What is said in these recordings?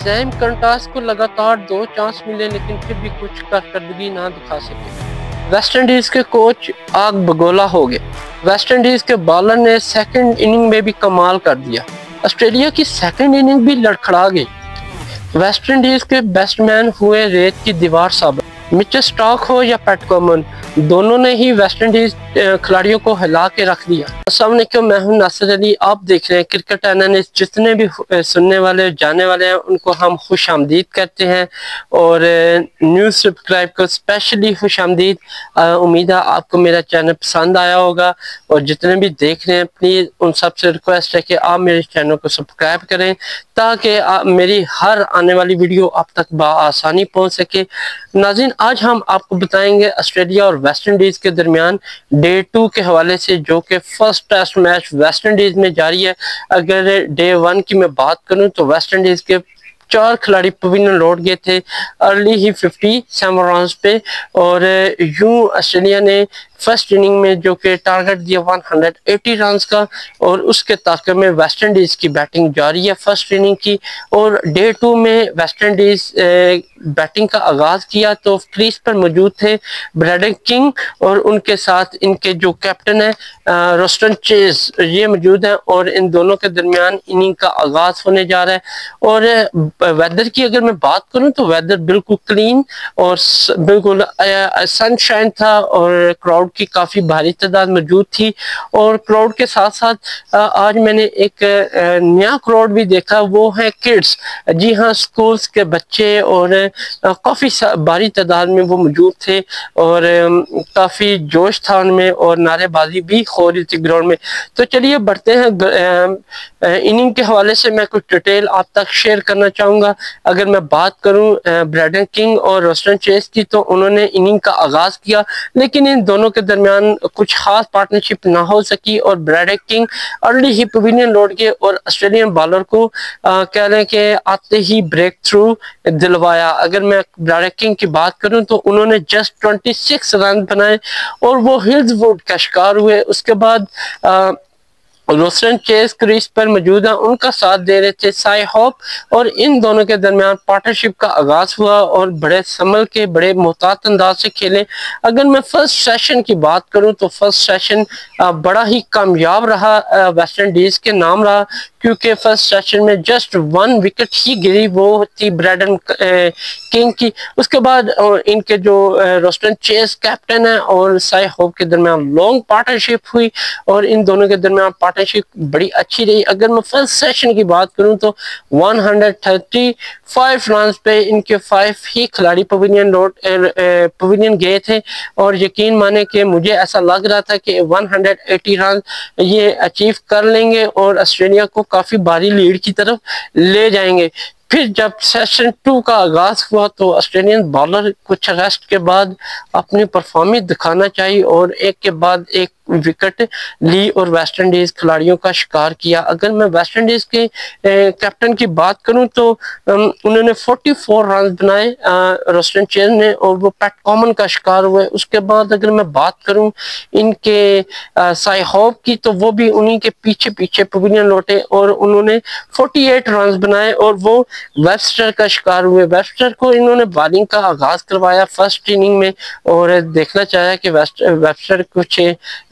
Sam करंटास को लगातार 2 chance मिले लेकिन फिर भी कुछ कारकर्दगी ना दिखा सके। वेस्ट इंडीज के कोच आग बगोला हो गए। वेस्ट इंडीज के बॉलर ने सेकंड इनिंग में भी कमाल कर दिया। ऑस्ट्रेलिया की सेकंड इनिंग भी लड़खड़ा गई। वेस्ट इंडीज के बैट्समैन हुए रेत की दीवार साबित। मिचेल स्टार्क हो या पैट कमिंस, दोनों ने ही वेस्ट इंडीज खिलाड़ियों को हिला के रख दिया। अस्सलाम वालेकुम, मैं हूं नासिर अली। आप देख रहे हैं क्रिकेट एनालिस्ट। जितने भी सुनने वाले जाने वाले हैं उनको हम खुश आमदीद कहते हैं और न्यूज़ सब्सक्राइब को स्पेशली खुश आमदीद। उम्मीद है आपको मेरा चैनल पसंद आया होगा और जितने भी देख रहे हैं प्लीज़ उन सबसे रिक्वेस्ट है कि आप मेरे चैनल को सब्सक्राइब करें ताकि मेरी हर आने वाली वीडियो आप तक बआसानी पहुंच सके। नाज़रीन, आज हम आपको बताएंगे ऑस्ट्रेलिया और वेस्ट इंडीज के दरमियान डे 2 के हवाले से, जो कि first test match West Indies में जारी है। अगर डे 1 की मैं बात करूं तो वेस्ट इंडीज के 4 खिलाड़ी पवेलियन लौट गए थे अर्ली ही 57 रन पे और यूं ऑस्ट्रेलिया ने फर्स्ट इनिंग में जो कि टारगेट दिया 180 रन का और उसके ताक़त में वेस्ट इंडीज की बैटिंग जारी है फर्स्ट इनिंग की। और डे 2 में वेस्ट इंडीज बैटिंग का आगाज किया तो क्रीज पर मौजूद थे ब्रैडन किंग और उनके साथ इनके जो कैप्टन है रोस्टन चेज, ये मौजूद हैं और इन दोनों के दरमियान इनिंग का आगाज होने जा रहा है। और वेदर की अगर मैं बात करूं तो वेदर बिल्कुल क्लीन और बिल्कुल सनशाइन था और क्राउड की काफी भारी तादाद मौजूद थी। और क्राउड के साथ साथ आज मैंने एक नया क्राउड भी देखा, वो है किड्स। जी हाँ, स्कूल्स के बच्चे और काफी भारी तादाद में वो मौजूद थे और काफी जोश था उनमें और नारेबाजी भी हो रही थी ग्राउंड में। तो चलिए बढ़ते हैं। इनिंग के हवाले से मैं कुछ डिटेल आप तक शेयर करना चाहूंगा। अगर मैं बात करूं ब्रैडन किंग और रोस्टन चेज की, तो उन्होंने इनिंग का आगाज किया लेकिन इन दोनों के दरमियान कुछ खास पार्टनरशिप ना हो सकी और ब्रैडन किंग अर्ली ही पवेलियन लौट गए और ऑस्ट्रेलियन बॉलर को कह रहे हैं कि आते ही ब्रेक थ्रू दिलवाया। अगर मैं ब्रैडन किंग की बात करूं तो उन्होंने जस्ट 26 रन बनाए और वो हिल्सवुड का शिकार हुए। उसके बाद रोस्टन चेज क्रीज पर मौजूद है, उनका साथ दे रहे थे साई होप और इन दोनों के दरमियान पार्टनरशिप का आगाज हुआ और बड़े संभल के बड़े मोहतात अंदाज से खेले। अगर मैं फर्स्ट सेशन की बात करूं तो फर्स्ट सेशन बड़ा ही कामयाब रहा, वेस्ट इंडीज के नाम रहा, क्योंकि फर्स्ट सेशन में जस्ट 1 विकेट ही गिरी, वो थी ब्रैडन किंग की। उसके बाद इनके जो रोस्टन चेज कैप्टन है और साई होप के दरमियान लॉन्ग पार्टनरशिप हुई और इन दोनों के दरमियान पार्टनरशिप बड़ी अच्छी रही। अगर मैं फर्स्ट सेशन की बात करूं तो 135 रन पे इनके 5 ही खिलाड़ी पवेलियन गए थे और यकीन माने कि मुझे ऐसा लग रहा था कि 180 रन ये अचीव कर लेंगे और ऑस्ट्रेलिया को काफी भारी लीड की तरफ ले जाएंगे। फिर जब सेशन 2 का आगाज हुआ तो ऑस्ट्रेलियन बॉलर कुछ रेस्ट के बाद अपनी परफॉर्मेंस दिखाना चाहिए और एक के बाद एक विकेट ली और वेस्ट इंडीज खिलाड़ियों का शिकार किया। अगर मैं वेस्ट इंडीज के कैप्टन की बात करूं तो उन्होंने 44 रन बनाए रोस्टन चेज ने और वो पैट कॉमन का शिकार हुए। उसके बाद अगर मैं बात करूं इनके साई होप की, तो वो भी उन्हीं के पीछे पीछे पवेलियन लौटे और उन्होंने 48 रन बनाए और वो वेबस्टर का शिकार हुए। वेबस्टर को इन्होंने बॉलिंग का आगाज करवाया फर्स्ट इनिंग में और देखना चाहा कि वेबस्टर कुछ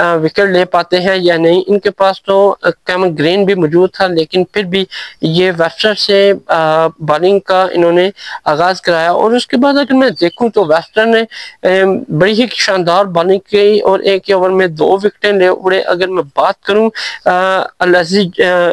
विकेट ले पाते हैं या नहीं। इनके पास तो कैमरन ग्रीन भी मौजूद था लेकिन फिर भी ये वेबस्टर से बॉलिंग का इन्होंने आगाज कराया। और उसके बाद अगर मैं देखूं तो वेबस्टर ने बड़ी ही शानदार बॉलिंग की और एक ओवर में 2 विकेटें ले उड़े। अगर मैं बात करूं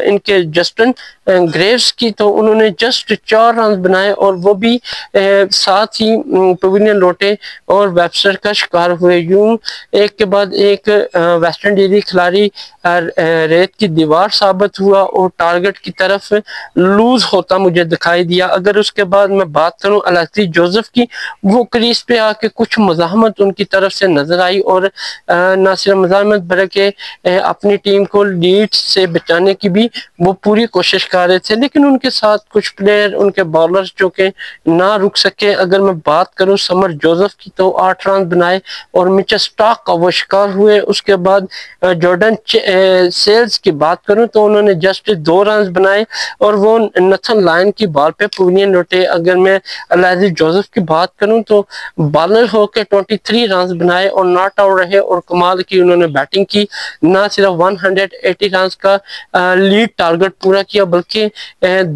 इनके जस्टिन ग्रेव्स की, तो उन्होंने जस्ट 4 रन बनाए और वो भी साथ ही पवेलियन लौटे और वेबस्टर का शिकार हुए। यूं एक के बाद एक वेस्ट इंडीज खिलाड़ी रेत की दीवार साबित हुआ और टारगेट की तरफ लूज होता मुझे दिखाई दिया। अगर उसके बाद मैं बात करूं अलेक्सी जोसेफ की, वो क्रीज पे आके कुछ मज़ाहमत उनकी तरफ से नजर आई और न सिर्फ मज़ाहमत बल्कि अपनी टीम को लीड से बचाने की भी वो पूरी कोशिश कर रहे थे, लेकिन उनके साथ कुछ प्लेयर उनके बॉलर्स जो कि ना रुक सके। अगर मैं बात करूं समर जोसेफ की, तो 8 रन बनाए और मिचेल स्टार्क का वो शिकार हुए। उसके उसके बाद जॉर्डन सेल्स की बात करूं तो उन्होंने जस्ट 2 रन बनाए और वो नथन लायन की बॉल पे पवेलियन लौटे। अगर मैं एलाजी जोसेफ की बात करूं तो बॉलर होकर 23 रन बनाए और नॉट आउट रहे और कमाल की उन्होंने बैटिंग की। ना सिर्फ 180 रन का लीड टारगेट पूरा किया बल्कि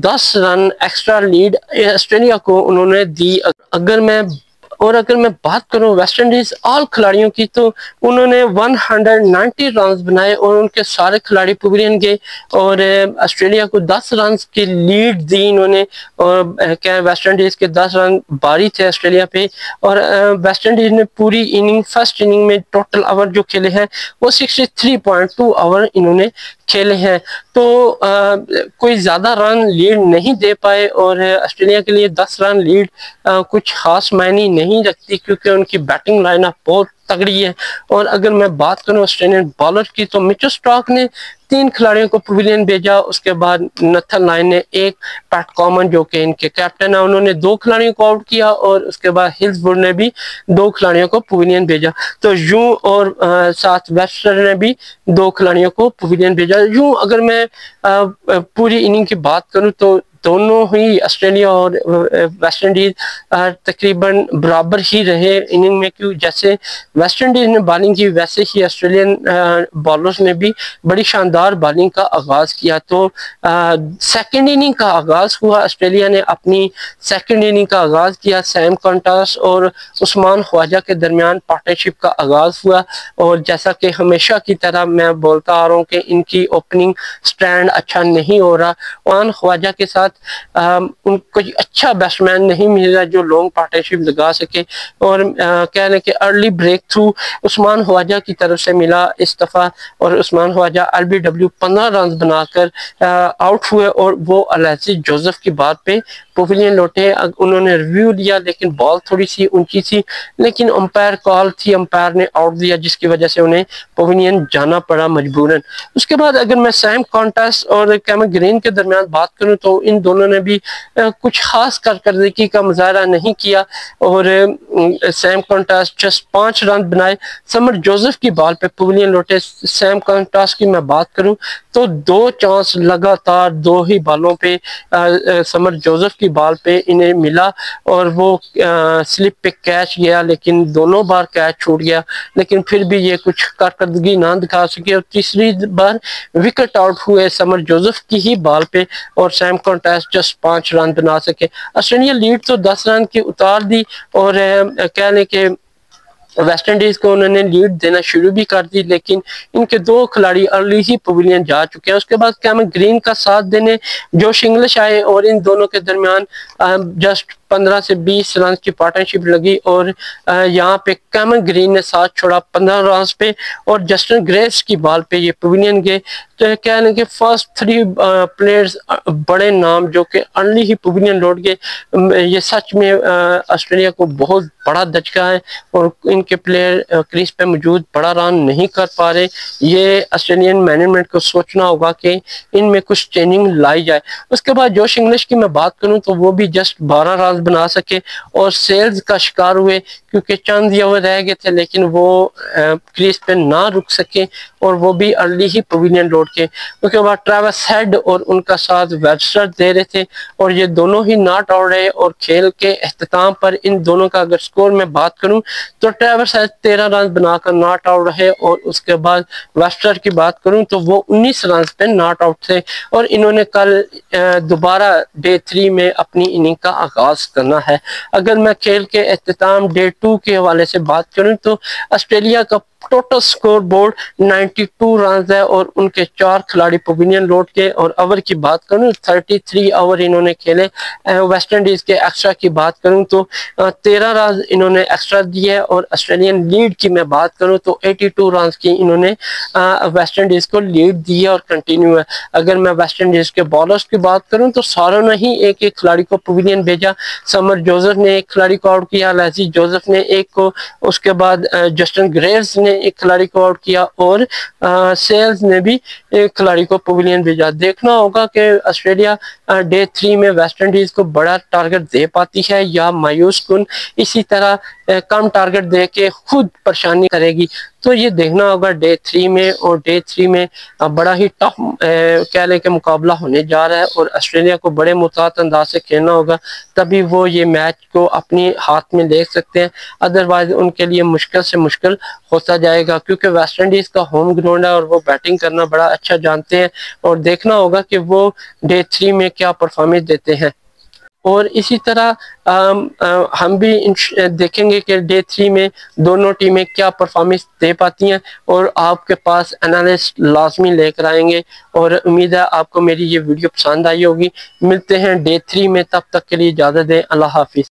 10 रन एक्स्ट्रा लीड ऑस्ट्रेलिया को उन्होंने दी। अगर मैं बात करूं वेस्ट इंडीज ऑल खिलाड़ियों की तो उन्होंने 190 रन बनाए और उनके सारे खिलाड़ी पवेलियन गए और ऑस्ट्रेलिया को 10 रन की लीड दी इन्होंने। और क्या वेस्ट इंडीज के 10 रन बारी थे ऑस्ट्रेलिया पे और वेस्ट इंडीज ने पूरी इनिंग फर्स्ट इनिंग में टोटल ओवर जो खेले हैं वो 63.2 ओवर इन्होंने खेले हैं। तो कोई ज्यादा रन लीड नहीं दे पाए और ऑस्ट्रेलिया के लिए 10 रन लीड कुछ खास मायने नहीं रखती क्योंकि उनकी बैटिंग लाइनअप बहुत तगड़ी है। और अगर मैं बात करूं ऑस्ट्रेलियन बॉलर की तो मिचेल स्टार्क ने 3 खिलाड़ियों को पवेलियन भेजा। उसके बाद नथन लायन ने एक, पैट कॉमन जो कि इनके कैप्टन है उन्होंने 2 खिलाड़ियों को आउट किया और उसके बाद हिल्सवुड ने भी 2 खिलाड़ियों को पवेलियन भेजा। तो यूं और साथ वेस्टर ने भी 2 खिलाड़ियों को पवेलियन भेजा। यूं अगर मैं पूरी इनिंग की बात करूं तो दोनों ही ऑस्ट्रेलिया और वेस्ट इंडीज तकरीबन बराबर ही रहे इनिंग में। क्यों जैसे वेस्ट इंडीज ने बॉलिंग की वैसे ही ऑस्ट्रेलियन बॉलर्स ने भी बड़ी शानदार बॉलिंग का आगाज किया। तो सेकंड इनिंग का आगाज हुआ, ऑस्ट्रेलिया ने अपनी सेकंड इनिंग का आगाज किया। सैम कंटास और उस्मान ख्वाजा के दरमियान पार्टनरशिप का आगाज हुआ और जैसा कि हमेशा की तरह मैं बोलता आ रहा हूँ कि इनकी ओपनिंग स्टैंड अच्छा नहीं हो रहा। उस्मान ख्वाजा के साथ उनको अच्छा बैट्समैन नहीं मिल रहा जो लॉन्ग पार्टनरशिप लगा सके और कह लें कि early breakthrough Usman Khawaja की तरफ से मिला इस दफा और उस्मान ख्वाजा LBW 15 रन बनाकर आउट हुए और वो एलाजी जोसेफ की बात पे पवेलियन लौटे। उन्होंने रिव्यू लिया लेकिन बॉल थोड़ी सी ऊंची थी लेकिन अंपायर कॉल थी, अंपायर ने आउट दिया जिसकी वजह से उन्हें पवेलियन जाना पड़ा मजबूरन। उसके बाद अगर मैं सैम कंटास और कैमरन ग्रीन के दरमियान बात करूं तो इन दोनों ने भी कुछ खास कारकर्दगी का मुजाहरा नहीं किया और सैम कंटास जस्ट 5 रन बनाए। समर जोसेफ की बॉल पे पवेलियन लौटे। सैम कंटास की मैं बात करूं तो 2 चांस लगातार 2 ही बॉलों पे समर जोसेफ की बॉल पे इन्हें मिला और वो स्लिप पे कैच गया लेकिन दोनों बार कैच छूट गया लेकिन फिर भी ये कुछ कारकर्दगी ना दिखा सके और तीसरी बार विकेट आउट हुए समर जोसेफ की ही बॉल पे और सैम कंटास जस्ट 5 रन बना सके। ऑस्ट्रेलिया लीड तो 10 रन की उतार दी और कह लें कि वेस्ट इंडीज को उन्होंने लीड देना शुरू भी कर दी लेकिन इनके 2 खिलाड़ी अर्ली ही पवेलियन जा चुके हैं। उसके बाद कैमरन ग्रीन का साथ देने जोश इंग्लिश आए और इन दोनों के दरमियान जस्ट 15 से 20 रन की पार्टनरशिप लगी और यहाँ पे कैमरन ग्रीन ने साथ छोड़ा 15 रन पे और जस्टिन ग्रेव्स की बॉल पे ये पवेलियन गए। तो कह लें कि फर्स्ट 3 प्लेयर्स बड़े नाम जो कि अर्ली ही पवेलियन लौट गए। ये सच में ऑस्ट्रेलिया को बहुत बड़ा धचका है और इनके प्लेयर क्रीज पे मौजूद बड़ा रन नहीं कर पा रहे। ये ऑस्ट्रेलियन मैनेजमेंट को सोचना होगा कि इनमें कुछ चेंजिंग लाई जाए। उसके बाद जोश इंग्लिश की मैं बात करूं तो वो भी जस्ट 12 रन बना सके और सेल्स का शिकार हुए क्योंकि चंद ओवर रह गए थे लेकिन वो क्रीज पे ना रुक सके और वो भी अर्ली ही पवेलियन लौट के। उसके बाद ट्रेविस हेड और उनका साथ वेबस्टर दे रहे थे और ये दोनों ही नॉट आउट रहे और खेल के अख्ताम पर इन दोनों का अगर स्कोर में बात करूं तो ट्रेविस हेड 13 रन बनाकर नॉट आउट रहे और उसके बाद वेबस्टर की बात करूं तो वो 19 रन पे नॉट आउट थे और इन्होंने कल दोबारा डे 3 में अपनी इनिंग का आगाज करना है। अगर मैं खेल के अख्ताम डे 2 के हवाले से बात करूं तो ऑस्ट्रेलिया का टोटल स्कोर बोर्ड 92 रन है और उनके 4 खिलाड़ी पवेलियन लौट के और ओवर की बात करूं 33 ओवर इन्होंने खेले। वेस्ट इंडीज के एक्स्ट्रा की बात करूं तो 13 रन इन्होंने एक्स्ट्रा दिए और ऑस्ट्रेलियन लीड की मैं बात करूं तो 82 रन की इन्होंने वेस्ट इंडीज को लीड दी है और कंटिन्यू है। अगर मैं वेस्ट इंडीज के बॉलर्स की बात करूं तो सारों ने ही एक एक खिलाड़ी को पवेलियन भेजा। समर जोसेफ ने एक खिलाड़ी को आउट किया, एलाजी जोसेफ ने एक को, उसके बाद जस्टिन ग्रेव्स ने एक खिलाड़ी को आउट किया और सेल्स ने भी एक खिलाड़ी को पवेलियन भेजा। देखना होगा कि ऑस्ट्रेलिया डे 3 में वेस्ट इंडीज को बड़ा टारगेट दे पाती है या मायूस कुन इसी तरह कम टारगेट दे के खुद परेशानी करेगी। तो ये देखना होगा डे 3 में, और डे 3 में बड़ा ही टफ कह लें कि मुकाबला होने जा रहा है और ऑस्ट्रेलिया को बड़े मुताद अंदाज से खेलना होगा, तभी वो ये मैच को अपने हाथ में ले सकते हैं। अदरवाइज उनके लिए मुश्किल से मुश्किल होता जाएगा, क्योंकि वेस्ट इंडीज का होम ग्राउंड है और वो बैटिंग करना बड़ा अच्छा जानते हैं, और देखना होगा कि वो डे 3 में क्या परफॉर्मेंस देते हैं। और इसी तरह हम भी देखेंगे कि डे 3 में दोनों टीमें क्या परफॉर्मेंस दे पाती हैं, और आपके पास एनालिस्ट लाजमी लेकर आएंगे। और उम्मीद है आपको मेरी ये वीडियो पसंद आई होगी। मिलते हैं डे 3 में, तब तक के लिए इजाज़त दें। अल्लाह हाफिज़।